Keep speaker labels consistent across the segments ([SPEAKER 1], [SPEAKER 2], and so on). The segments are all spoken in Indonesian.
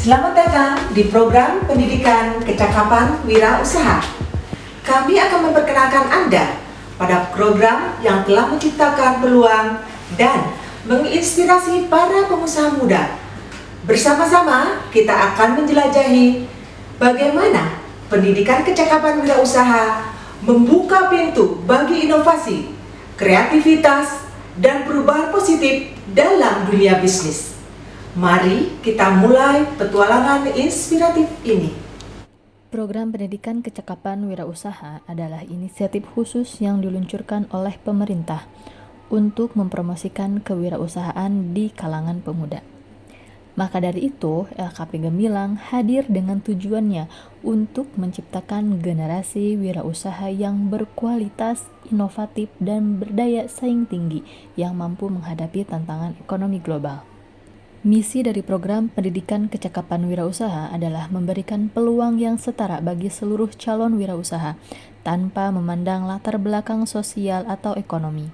[SPEAKER 1] Selamat datang di program pendidikan kecakapan wirausaha. Kami akan memperkenalkan Anda pada program yang telah menciptakan peluang dan menginspirasi para pengusaha muda. Bersama-sama kita akan menjelajahi bagaimana pendidikan kecakapan wirausaha membuka pintu bagi inovasi, kreativitas, dan perubahan positif dalam dunia bisnis. Mari kita mulai petualangan inspiratif ini.
[SPEAKER 2] Program Pendidikan Kecakapan Wirausaha adalah inisiatif khusus yang diluncurkan oleh pemerintah untuk mempromosikan kewirausahaan di kalangan pemuda. Maka dari itu, LKP Gemilang hadir dengan tujuannya untuk menciptakan generasi wirausaha yang berkualitas, inovatif, dan berdaya saing tinggi yang mampu menghadapi tantangan ekonomi global. Misi dari program pendidikan kecakapan wirausaha adalah memberikan peluang yang setara bagi seluruh calon wirausaha tanpa memandang latar belakang sosial atau ekonomi.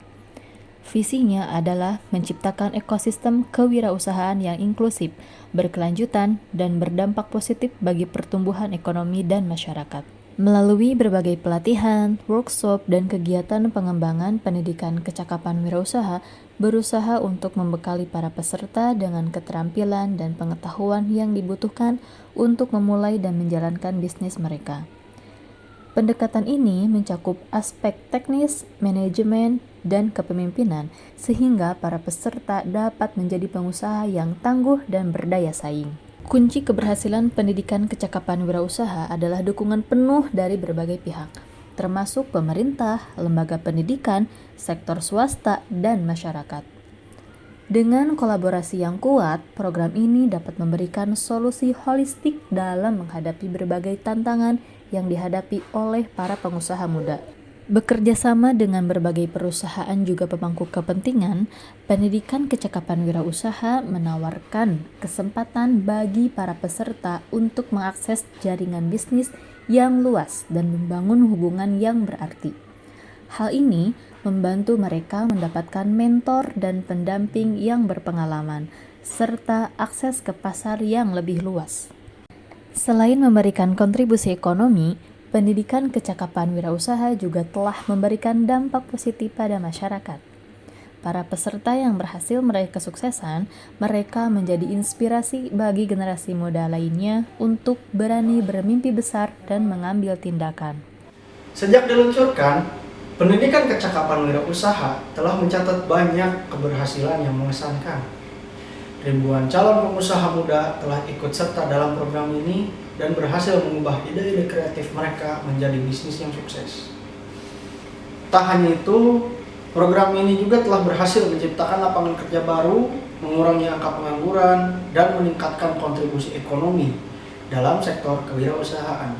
[SPEAKER 2] Visinya adalah menciptakan ekosistem kewirausahaan yang inklusif, berkelanjutan, dan berdampak positif bagi pertumbuhan ekonomi dan masyarakat. Melalui berbagai pelatihan, workshop, dan kegiatan pengembangan pendidikan kecakapan wirausaha, berusaha untuk membekali para peserta dengan keterampilan dan pengetahuan yang dibutuhkan untuk memulai dan menjalankan bisnis mereka. Pendekatan ini mencakup aspek teknis, manajemen, dan kepemimpinan, sehingga para peserta dapat menjadi pengusaha yang tangguh dan berdaya saing. Kunci keberhasilan pendidikan kecakapan wirausaha adalah dukungan penuh dari berbagai pihak, termasuk pemerintah, lembaga pendidikan, sektor swasta, dan masyarakat. Dengan kolaborasi yang kuat, program ini dapat memberikan solusi holistik dalam menghadapi berbagai tantangan yang dihadapi oleh para pengusaha muda. Bekerja sama dengan berbagai perusahaan juga pemangku kepentingan, pendidikan kecakapan wirausaha menawarkan kesempatan bagi para peserta untuk mengakses jaringan bisnis yang luas dan membangun hubungan yang berarti. Hal ini membantu mereka mendapatkan mentor dan pendamping yang berpengalaman, serta akses ke pasar yang lebih luas. Selain memberikan kontribusi ekonomi, pendidikan kecakapan wirausaha juga telah memberikan dampak positif pada masyarakat. Para peserta yang berhasil meraih kesuksesan, mereka menjadi inspirasi bagi generasi muda lainnya untuk berani bermimpi besar dan mengambil tindakan.
[SPEAKER 3] Sejak diluncurkan, pendidikan kecakapan wirausaha telah mencatat banyak keberhasilan yang mengesankan. Ribuan calon pengusaha muda telah ikut serta dalam program ini dan berhasil mengubah ide-ide kreatif mereka menjadi bisnis yang sukses. Tak hanya itu, program ini juga telah berhasil menciptakan lapangan kerja baru, mengurangi angka pengangguran, dan meningkatkan kontribusi ekonomi dalam sektor kewirausahaan.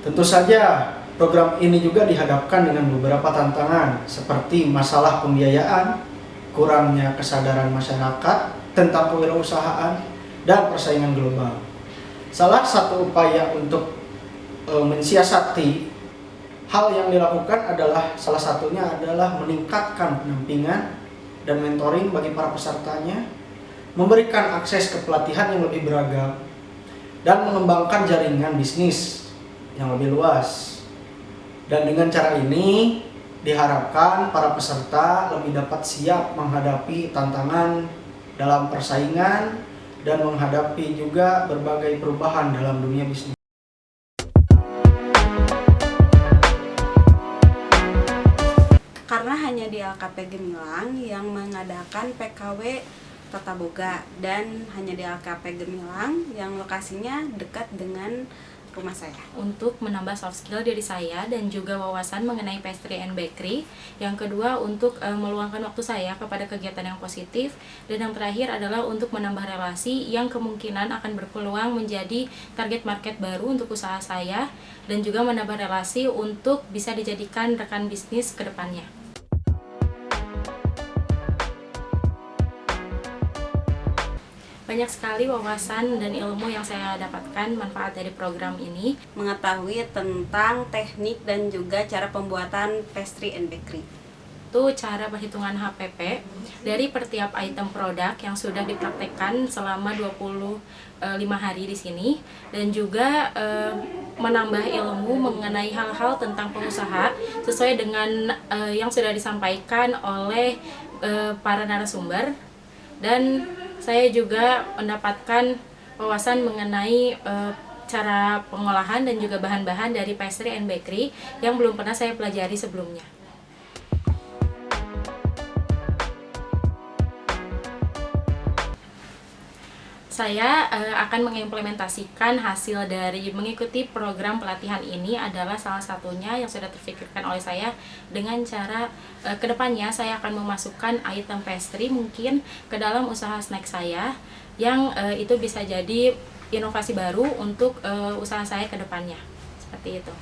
[SPEAKER 3] Tentu saja, program ini juga dihadapkan dengan beberapa tantangan seperti masalah pembiayaan, kurangnya kesadaran masyarakat tentang kewirausahaan, dan persaingan global. Salah satu upaya untuk mensiasati hal yang dilakukan salah satunya adalah meningkatkan pendampingan dan mentoring bagi para pesertanya, memberikan akses ke pelatihan yang lebih beragam, dan mengembangkan jaringan bisnis yang lebih luas. Dan dengan cara ini diharapkan para peserta lebih dapat siap menghadapi tantangan dalam persaingan dan menghadapi juga berbagai perubahan dalam dunia bisnis.
[SPEAKER 4] Karena hanya di LKP Gemilang yang mengadakan PKW Tata Boga, dan hanya di LKP Gemilang yang lokasinya dekat dengan rumah saya.
[SPEAKER 5] Untuk menambah soft skill diri saya dan juga wawasan mengenai pastry and bakery. Yang kedua, untuk meluangkan waktu saya kepada kegiatan yang positif. Dan yang terakhir adalah untuk menambah relasi yang kemungkinan akan berpeluang menjadi target market baru untuk usaha saya, dan juga menambah relasi untuk bisa dijadikan rekan bisnis ke depannya. Banyak sekali wawasan dan ilmu yang saya dapatkan manfaat dari program ini.
[SPEAKER 4] Mengetahui tentang teknik dan juga cara pembuatan pastry and bakery.
[SPEAKER 5] yaitu cara perhitungan HPP dari per tiap item produk yang sudah dipraktekkan selama 25 hari di sini, dan juga menambah ilmu mengenai hal-hal tentang pengusaha sesuai dengan yang sudah disampaikan oleh para narasumber. Dan saya juga mendapatkan wawasan mengenai cara pengolahan dan juga bahan-bahan dari pastry and bakery yang belum pernah saya pelajari sebelumnya. Saya akan mengimplementasikan hasil dari mengikuti program pelatihan ini adalah salah satunya yang sudah terfikirkan oleh saya dengan cara kedepannya saya akan memasukkan item pastry mungkin ke dalam usaha snack saya yang itu bisa jadi inovasi baru untuk usaha saya ke depannya. Seperti itu.